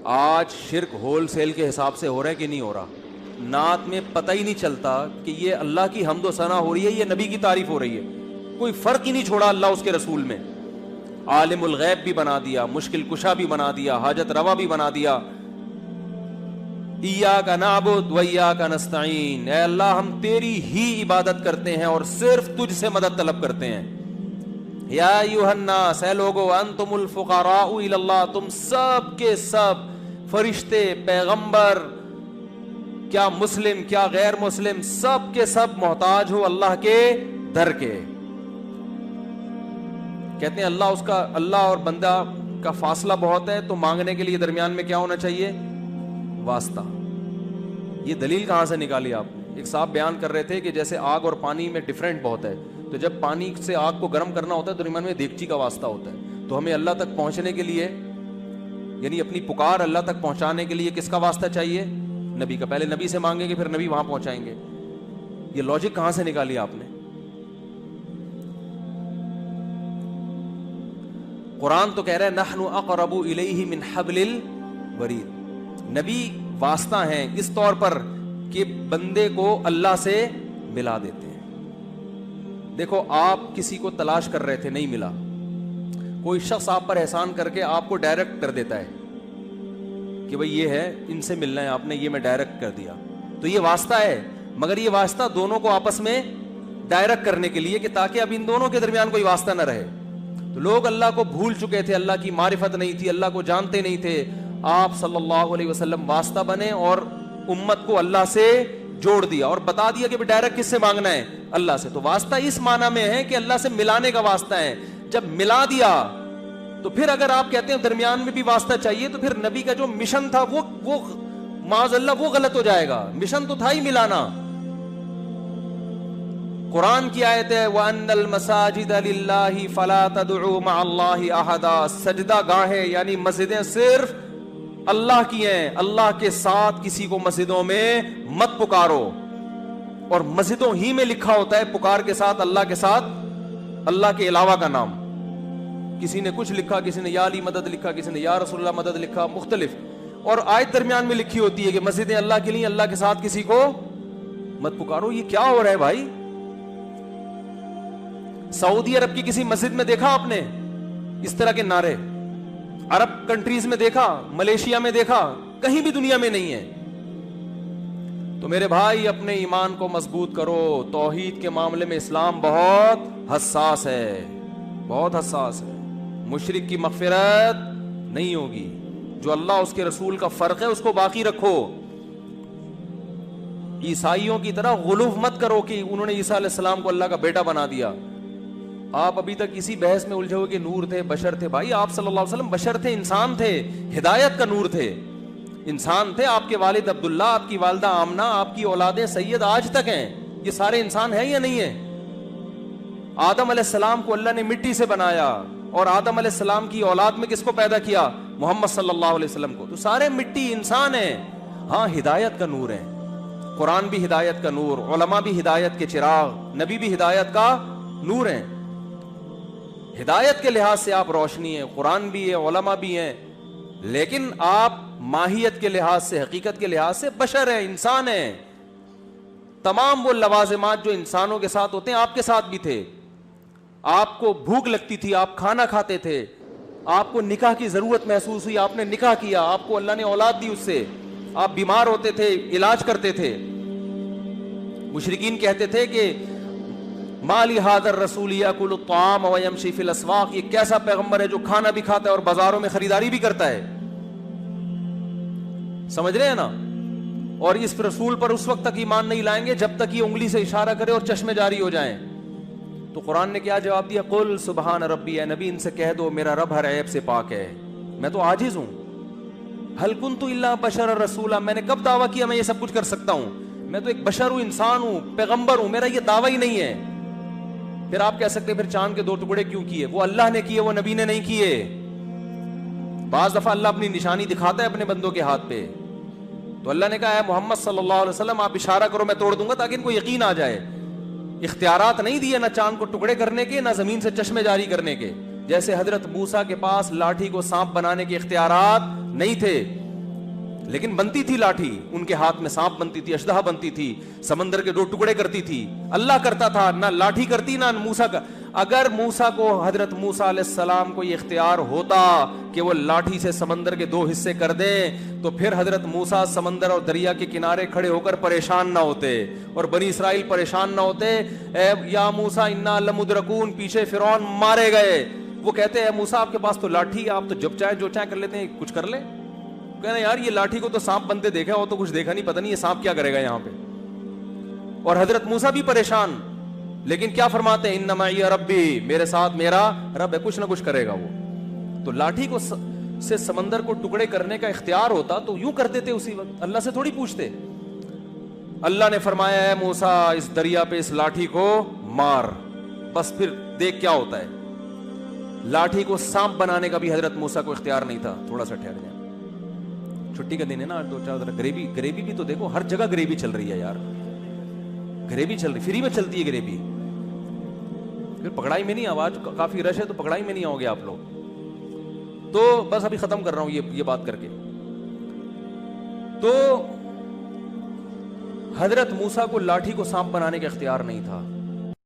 آج شرک whole cell کے حساب سے ہو رہا ہے کہ نہیں ہو رہا؟ نعت میں پتہ ہی نہیں چلتا کہ یہ اللہ کی حمد و ثنا ہو رہی ہے، یہ نبی کی تعریف ہو رہی ہے. کوئی فرق ہی نہیں چھوڑا اللہ اس کے رسول میں. عالم الغیب بھی بنا دیا، مشکل کشا بھی بنا دیا، حاجت روا بھی بنا دیا. ایاک نعبد و ایاک نستعین، اے اللہ ہم تیری ہی عبادت کرتے ہیں اور صرف تجھ سے مدد طلب کرتے ہیں. یا ایھا الناس، اے لوگو، انتم الفقراء الی اللہ، تم سب کے سب فرشتے، پیغمبر، کیا مسلم کیا غیر مسلم، سب کے سب محتاج ہو اللہ کے در کے. کہتے ہیں اللہ اور بندہ کا فاصلہ بہت ہے، تو مانگنے کے لیے درمیان میں کیا ہونا چاہیے؟ واسطہ. یہ دلیل کہاں سے نکالی آپ نے؟ ایک صاحب بیان کر رہے تھے کہ جیسے آگ اور پانی میں ڈفرینٹ بہت ہے، تو جب پانی سے آگ کو گرم کرنا ہوتا ہے تو درمیان میں دیگچی کا واسطہ ہوتا ہے. تو ہمیں اللہ تک پہنچنے کے لیے، یعنی اپنی پکار اللہ تک پہنچانے کے لیے کس کا واسطہ چاہیے؟ نبی کا. پہلے نبی سے مانگیں گے پھر نبی وہاں پہنچائیں گے. یہ لاجک کہاں سے نکالی آپ نے؟ قرآن تو کہہ رہا ہے نحن اقرب الیہ من حبل الورید. نبی واسطہ ہیں اس طور پر کہ بندے کو اللہ سے ملا دیتے ہیں. دیکھو آپ کسی کو تلاش کر رہے تھے، نہیں ملا، کوئی شخص آپ پر احسان کر کے آپ کو ڈائریکٹ کر دیتا ہے کہ بھئی یہ ہے، ان سے ملنا ہے آپ نے، یہ میں ڈائریکٹ کر دیا. تو یہ واسطہ ہے، مگر یہ واسطہ دونوں کو آپس میں ڈائریکٹ کرنے کے لیے کہ تاکہ اب ان دونوں کے درمیان کوئی واسطہ نہ رہے. تو لوگ اللہ کو بھول چکے تھے، اللہ کی معرفت نہیں تھی، اللہ کو جانتے نہیں تھے. آپ صلی اللہ علیہ وسلم واسطہ بنے اور امت کو اللہ سے جوڑ دیا اور بتا دیا کہ ڈائریکٹ کس سے مانگنا ہے؟ اللہ سے. تو واسطہ اس معنی میں ہے کہ اللہ سے ملانے کا واسطہ ہے. جب ملا دیا تو پھر اگر آپ کہتے ہیں درمیان میں بھی واسطہ چاہیے تو پھر نبی کا جو مشن تھا وہ معاذ اللہ وہ غلط ہو جائے گا. مشن تو تھا ہی ملانا. قرآن کی آیت ہے وَأَنَّ الْمَسَاجِدَ لِلَّهِ فَلَا تَدْعُوا مَعَ اللَّهِ أَحَدًا. سجدہ گاہیں یعنی مسجدیں صرف اللہ کی ہیں، اللہ کے ساتھ کسی کو مسجدوں میں مت پکارو. اور مسجدوں ہی میں لکھا ہوتا ہے پکار کے ساتھ اللہ کے علاوہ کا نام. کسی نے کچھ لکھا، کسی نے یا علی مدد لکھا، کسی نے یا رسول اللہ مدد لکھا، مختلف. اور آیت درمیان میں لکھی ہوتی ہے کہ مسجدیں اللہ کے لیے، اللہ کے ساتھ کسی کو مت پکارو. یہ کیا ہو رہا ہے بھائی؟ سعودی عرب کی کسی مسجد میں دیکھا آپ نے اس طرح کے نعرے؟ عرب کنٹریز میں دیکھا؟ ملیشیا میں دیکھا؟ کہیں بھی دنیا میں نہیں ہے. تو میرے بھائی اپنے ایمان کو مضبوط کرو. توحید کے معاملے میں اسلام بہت حساس ہے، بہت حساس ہے. مشرک کی مغفرت نہیں ہوگی. جو اللہ اس کے رسول کا فرق ہے اس کو باقی رکھو. عیسائیوں کی طرح غلو مت کرو کہ انہوں نے عیسیٰ علیہ السلام کو اللہ کا بیٹا بنا دیا. آپ ابھی تک اسی بحث میں الجھے ہوئے کہ نور تھے، بشر تھے. بھائی آپ صلی اللہ علیہ وسلم بشر تھے، انسان تھے، ہدایت کا نور تھے، انسان تھے. آپ کے والد عبداللہ، آپ کی والدہ آمنہ، آپ کی اولادیں سید آج تک ہیں. یہ سارے انسان ہیں یا نہیں ہیں؟ آدم علیہ السلام کو اللہ نے مٹی سے بنایا اور آدم علیہ السلام کی اولاد میں کس کو پیدا کیا؟ محمد صلی اللہ علیہ وسلم کو. تو سارے مٹی انسان ہیں. ہاں ہدایت کا نور ہے. قرآن بھی ہدایت کا نور، علماء بھی ہدایت کے چراغ، نبی بھی ہدایت کا نور ہیں. ہدایت کے لحاظ سے آپ روشنی ہیں، قرآن بھی ہے، علماء بھی ہیں. لیکن آپ ماہیت کے لحاظ سے، حقیقت کے لحاظ سے بشر ہیں، انسان ہیں. تمام وہ لوازمات جو انسانوں کے ساتھ ہوتے ہیں آپ کے ساتھ بھی تھے. آپ کو بھوک لگتی تھی، آپ کھانا کھاتے تھے. آپ کو نکاح کی ضرورت محسوس ہوئی، آپ نے نکاح کیا. آپ کو اللہ نے اولاد دی، اس سے آپ بیمار ہوتے تھے، علاج کرتے تھے. مشرکین کہتے تھے کہ مالی ھذا الرسول یاکل الطعام ویمشی فی الاسواق. یہ کیسا پیغمبر ہے جو کھانا بھی کھاتا ہے اور بازاروں میں خریداری بھی کرتا ہے. سمجھ رہے ہیں نا؟ اور اس رسول پر اس وقت تک ایمان نہیں لائیں گے جب تک یہ انگلی سے اشارہ کرے اور چشمے جاری ہو جائیں. تو قرآن نے کیا جواب دیا؟ قل سبحان ربی. اے نبی ان سے کہہ دو میرا رب ہر عیب سے پاک ہے، میں تو عاجز ہوں. ہل کنت الا بشرا رسولا. میں نے کب دعویٰ کیا میں یہ سب کچھ کر سکتا ہوں؟ میں تو ایک بشر ہوں، انسان ہوں، پیغمبر ہوں. میرا یہ دعویٰ ہی نہیں ہے. پھر آپ کہہ سکتے پھر چاند کے 2 ٹکڑے کیوں کیے؟ وہ اللہ نے کیے، وہ نبی نے نہیں کیے. بعض دفعہ اللہ اپنی نشانی دکھاتا ہے اپنے بندوں کے ہاتھ پہ. تو اللہ نے کہا ہے محمد صلی اللہ علیہ وسلم آپ اشارہ کرو میں توڑ دوں گا تاکہ ان کو یقین آ جائے. اختیارات نہیں دیے نہ چاند کو ٹکڑے کرنے کے نہ زمین سے چشمے جاری کرنے کے. جیسے حضرت موسیٰ کے پاس لاٹھی کو سانپ بنانے کے اختیارات نہیں تھے. لیکن بنتی تھی لاٹھی ان کے ہاتھ میں، سانپ بنتی تھی، اشدہا بنتی تھی، سمندر کے 2 ٹکڑے کرتی تھی. اللہ کرتا تھا، نہ لاٹھی کرتی نہ موسیٰ کا. اگر موسیٰ کو، حضرت موسیٰ علیہ السلام کو یہ اختیار ہوتا کہ وہ لاٹھی سے سمندر کے 2 حصے کر دیں تو پھر حضرت موسیٰ سمندر اور دریا کے کنارے کھڑے ہو کر پریشان نہ ہوتے اور بنی اسرائیل پریشان نہ ہوتے. اے یا موسیٰ انا لمدرکون، پیچھے فرعون مارے گئے. وہ کہتے ہیں موسیٰ آپ کے پاس تو لاٹھی، آپ تو جب چاہے جو چاہے کر لیتے ہیں، کچھ کر لیں. کہنا یار یہ لاٹھی کو تو سانپ بنتے دیکھا ہو تو کچھ دیکھا نہیں، پتہ نہیں یہ سانپ کیا کرے گا یہاں پہ. اور حضرت موسیٰ بھی پریشان، لیکن کیا فرماتے ہیں؟ ان معی ربی، میرے ساتھ میرا رب ہے، کچھ نہ کچھ کرے گا وہ. تو لاٹھی کو سے سمندر کو ٹکڑے کرنے کا اختیار ہوتا تو یوں کر دیتے اسی وقت، اللہ سے تھوڑی پوچھتے. اللہ نے فرمایا ہے موسیٰ اس دریا پہ اس لاٹھی کو مار، بس پھر دیکھ کیا ہوتا ہے. لاٹھی کو سانپ بنانے کا بھی حضرت موسیٰ کو اختیار نہیں تھا. تھوڑا سا ٹھہر جائیں، چھٹی کا دن ہے نا آج، 2-4 گریوی بھی تو دیکھو، ہر جگہ گریوی چل رہی ہے یار، گریوی چل رہی، فری میں چلتی ہے گریوی. پھر پکڑائی میں نہیں، آواز کافی رش ہے تو پکڑائی میں نہیں آؤ گے آپ لوگ. تو بس ابھی ختم کر رہا ہوں یہ بات کر کے. تو حضرت موسیٰ کو لاٹھی کو سانپ بنانے کا اختیار نہیں تھا.